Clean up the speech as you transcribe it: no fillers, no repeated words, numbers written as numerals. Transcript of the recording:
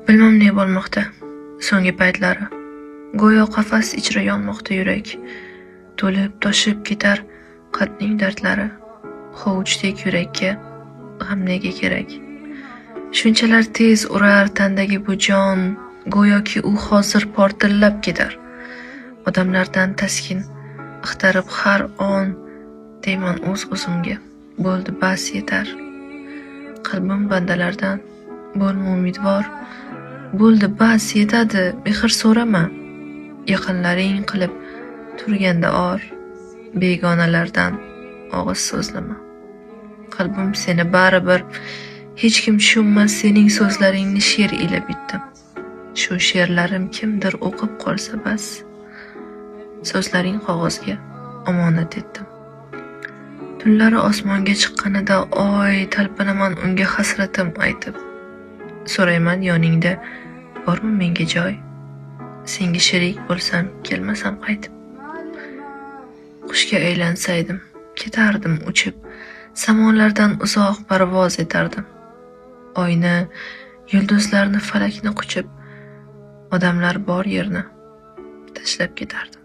Bilmam ne bo'lmoqda so'nggi paytlari. Go'yo qafas ichra yonmoqda yurak. To'lib toshib ketar qalbning dardlari. Hovuchdek yurakka g'am nega kerak? Shunchalar tez urar tandagi bu jon, go'yoki u hozir portillab ketar. Odamlardan taskin ixtarib har on, deyman o'z-o'zimga. Bo'ldi bas yetar. Qalbim bandalardan bo'lma umidvor. Bo'ldi bas yetadi, mehr so'rama. Yaqinlaring qilib turganda or, begonalardan og'iz so'zlama. Qalbim seni baribir hech kim tushunmas, sening so'zlaringni she'r ila bitdim. Shu she'rlarim kimdir o'qib qolsa bas. So'zlaring qog'ozga omonat etdim. Tunlari osmonga chiqqanida oy talpinaman unga hasratim aytib. So'rayman yoningda bormi menga joy? Senga sherik bo'lsam kelmasam qaytib. Qushga aylansaydim, ketardim uchib, samolardan uzoq parvoz etardim. Oyni, yulduzlarni, falakni quchib, odamlar bor yerni tashlab ketardim.